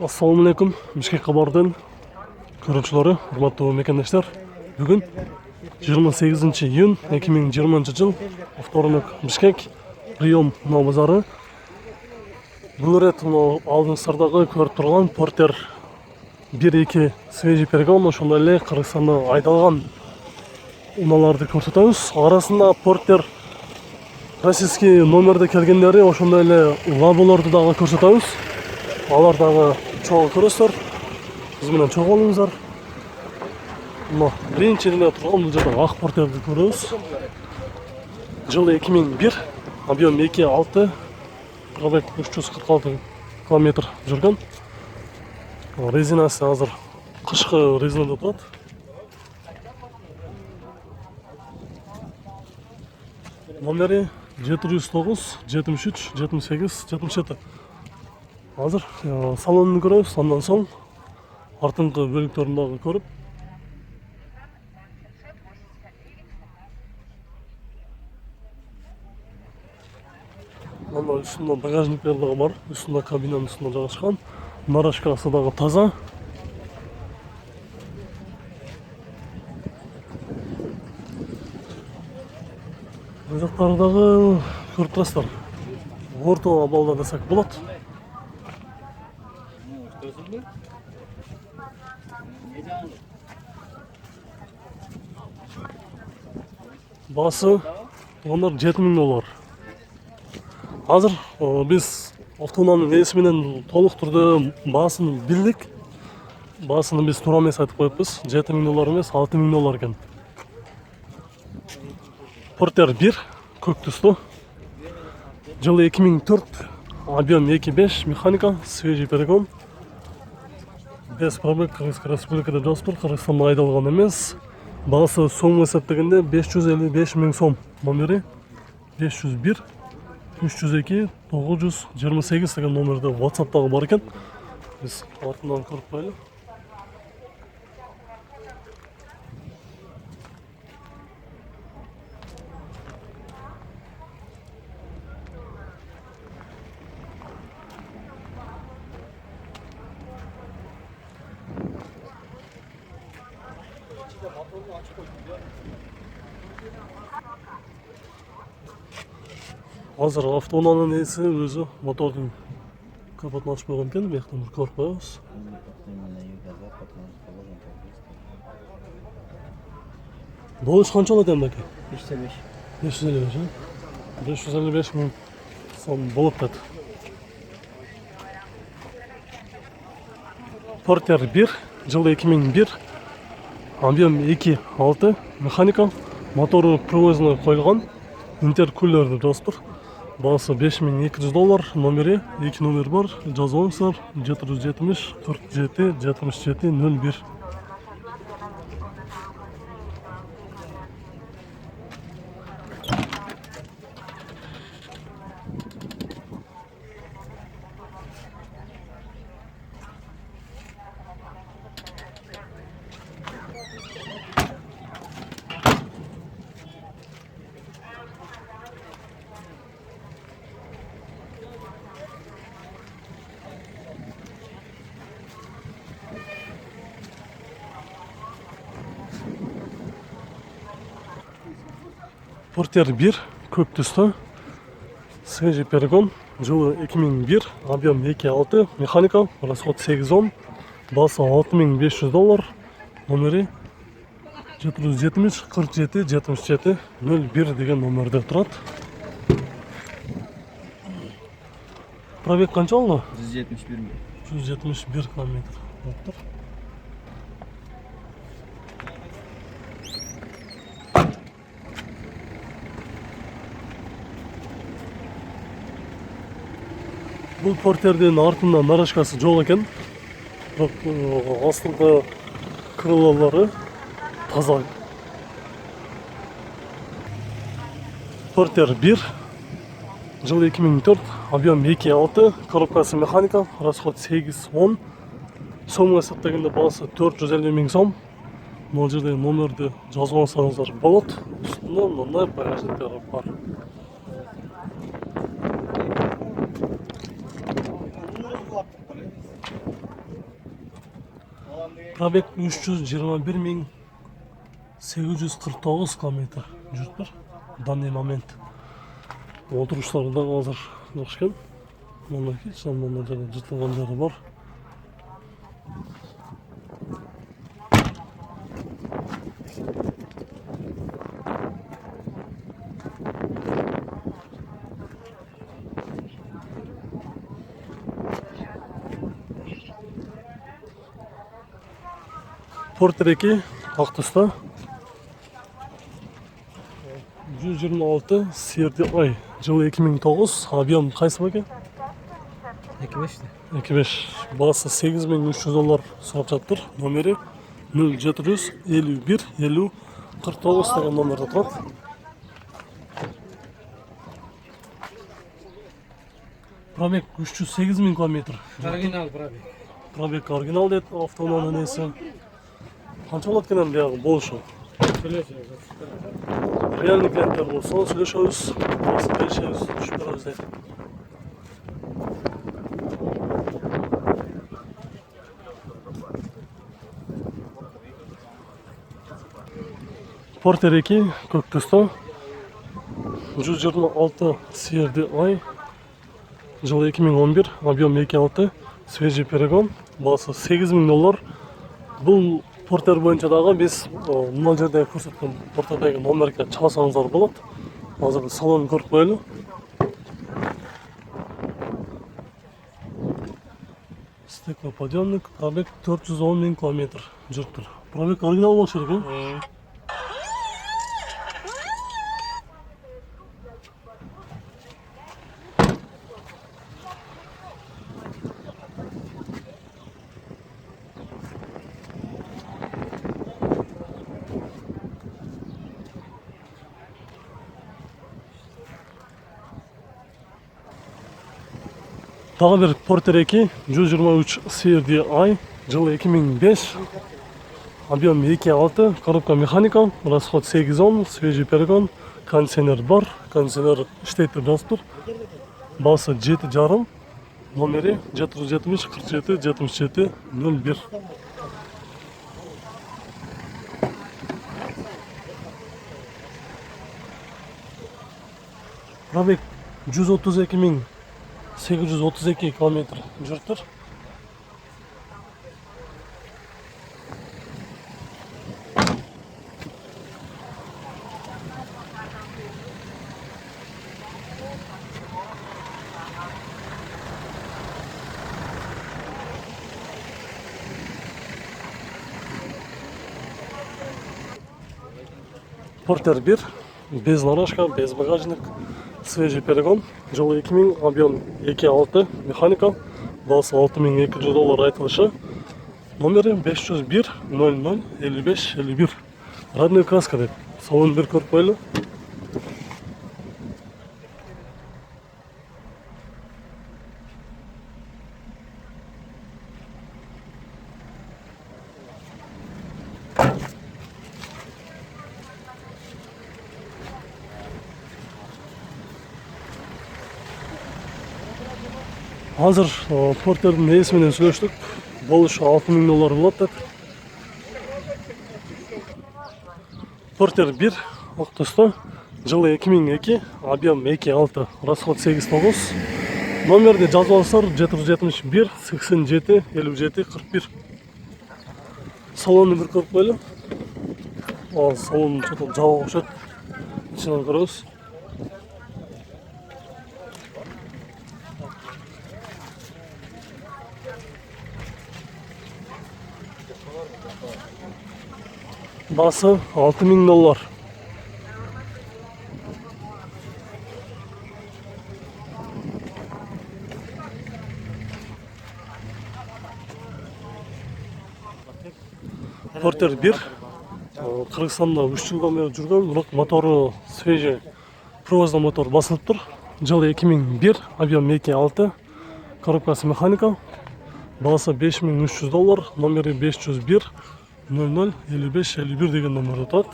Assalamu alaikum, Бишкек кабардан көрүүчүлөрү, урматтуу мекендештер. Бүгүн 28 июнь 2020 жыл, вторник, Бишкек, прием на базары. Бул рет алдыңыздардағы көрүп турган Портер 1-2 свежий перегон, ошондой эле Кыргызстанда айдалган унааларды көрсөтөбүз. Арасында Портер российский номерде келгендери, ошондой эле лаболорду дагы көрсөтөбүз. Алар дагы чогуу көрөсүздөр. Биз менен чогуу болуңуздар. Мына биринчиден турган бул жерде ак Портерди көрөбүз. Жылы 2001, объем 2.6, пробег 346 километр жүргөн. Резинасы азыр кышкы резинада турат. Номери 709, 73, 78, 77. Азыр салонун көрөбүз, андан соң артыңкы бөлүктөрүн дагы көрүп. Мына үстүндө багажниктер дагы бар, үстүндө кабинанын үстүндө жайгашкан. Нарашкасы дагы таза. Бул жактары дагы көрүп турасыздар. Орто абалда десек болот. Баасы $7000. Азыр биз автоунаанын ээси менен толук түрдө баасын билдик. Баасын биз туура эмес айтып коюппуз. $7000 эмес, $6000 экен. Портер 1 көк түстүү. Жылы 2004, объем 2.5, механика, свежий перегон. Без пробег Кыргызстан Республикада жазып, Кыргызстанда айдалган эмес. Баасы сом эсептегенде 555 000 сом. Номери 501 302 928 деген номерде WhatsApp-тагы бар экен. Биз артынан көрүп коелу. Азыр автоунаанын ээси өзү мотордун капотун ачып койгон экен. Бияктан бир көрүп коебуз. Болуш канча болот эми аке? 555. 555, 555 000 сом болот дейт. Портер 1, жылы 2001, объем 2.6, механика, мотору привозной коюлган, интеркулерди достур. Баасы $5200, номери 2 номер бар, жазып алыңыздар, 770 47 77 01. Портер 1 көк түстүү. Свежий перегон. Жылы 2001, объем 2.6, механика, расход 8 баасы $6500, номери 770 47 77 01 деген номерде турат. Пробег канча болду? 171 000. 171 километр. Бул Портердин артында нарашкасы жок экен. Бирок астыңкы крылолору таза. Портер 1, жылы 2004, объем 2.6, коробкасы механика, расход 8-10, сом эсептегенде баасы 450 000 сом. Бул жерде номерди жазып алсаңыздар болот. Үстүндө мындай багажниктер бар. Пробег 321.849 километр жүріп в данный момент. Отырыштары да қазір жақсы екен. Мұндай жаңағы жыртылған жері бар. Porter 2 Ақтұста 126 CRDI жылы 2009 объем қайсы бәке? 2.5 бағасы $8.300 сұрап жатыр. Номері 0751 50 49 деген номерде тұрады. Пробег 308.000 километр. Оригинал пробег. Пробег оригинал деді, автоның несі. Қанша болады екен бияғы болушы? Реальный клиенттер болса, сөйлесеміз, келісеміз, түсіп береміз дейді. Porter 2 Көктөстө 126 CRDI жылы 2011, объем 2.6, свежий перегон, бағасы $8.000. Бұл Porter бойынша дағы біз мына жерде көрсеткен Porterдегі номерге чалсаңыздар болады. Қазір салонын көріп қоялы. Стеклоподъемник, пробег 410.000 километр жүріп тұр. Пробег оригинал болушы керек, ә? Тағы бір Porter 2 123 CRDI жылы 2005, объем 2.6, коробка механика, расход 8 свежий перегон, кондиционер бар, кондиционер іштейді жазып тұр. Бағасы 7,5, номері 770 47 77 01. Пробег 132.832 километр жүріп тұр. Porter 1, без нарашка, без багажник, свежий перегон, жылы 2000, объем 2.6, механика, бағасы $6.200 айтылышы. Номері 501 00 55 51. Родной краска дейді. Салон бір көріп қойлы. Hazır Porter'ın neyismeden söylüştük. Болушу $6.000 болады деді. Porter 1 Ақтөсті жылы 2002, объем 2.6, расход 8.9. Номерде жазып алсаңдар 771 87 57 41. Салонны бір көріп қойлы. Салонын что-то жауға ұқсайды. Ішінен көреміз. Басы $6.000. Porter 1 Қырғызстанда 3 жылдан бері жүрген, бірақ моторы свежий привозный мотор басылып тұр. Жылы 2001, объем 2.6, коробкасы механика, бағасы $5.300, номері 501 00 55 51 деген номерде тұрады.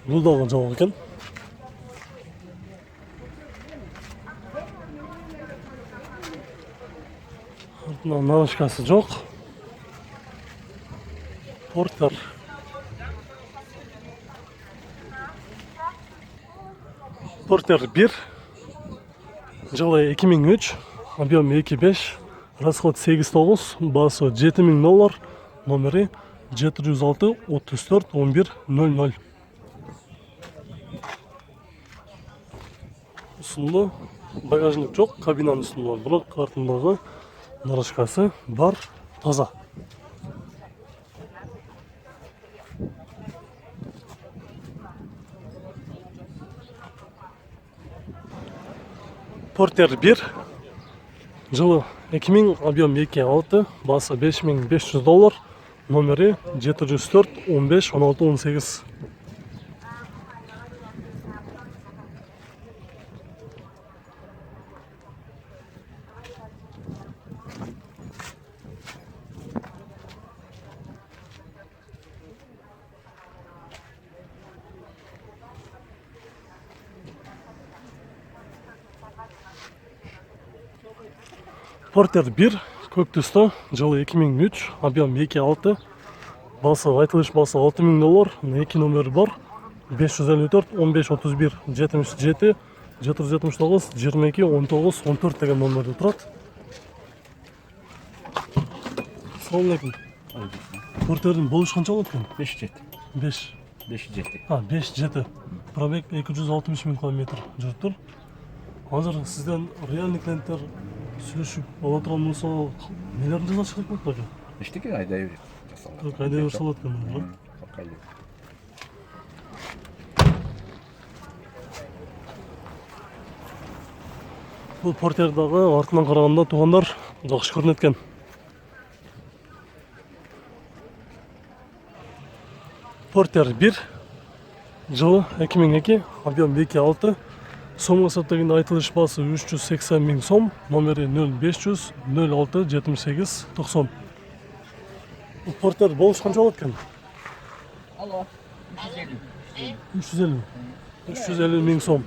Бұл дағы жауап екен. Артынан нарашкасы жоқ. Портер. Портер 1. Жылы 2003. Объем 2.5. Расход 8.9. Басы $7000. Номері 706 34 11 00. Ұсынды. Багажник жоқ, кабинаның үстінде бар. Бірақ артындағы нарашкасы бар, таза. Портер 1. Жылы 2000, объем 2.6, басы $5500. Номері 704 15 16 18. Портер 1, көк түсті, жылы 2003, объем 2.6, басы айтылыш басы $6000, 2 номері бар, 554 15 31 77 779 22 19 14 деген номерде тұрады. Ассалаумағалейкум. Портердің болыш қанша болады екен? 5-7. 5. 5-7. 5-7. Пробег 260 000 км жүріп тұр. Қазір сізден реальный клиенттер сөйлесіп ала тұрған болса, нелерін жаза шығып болды бәке? Ештеңе айдай жасалады. Айдай жасалады екен бұл. Бұл портердағы артынан қарағанда туғандар жақсы көрінеді екен. Портер 1, жылы 2002, объем 2.6, сомға саптагенде айтылыш басы 380 000 сом, номері 0500 06 78 90. Бұл портер болыш қанша болады екен? Алло, 350 000 сом.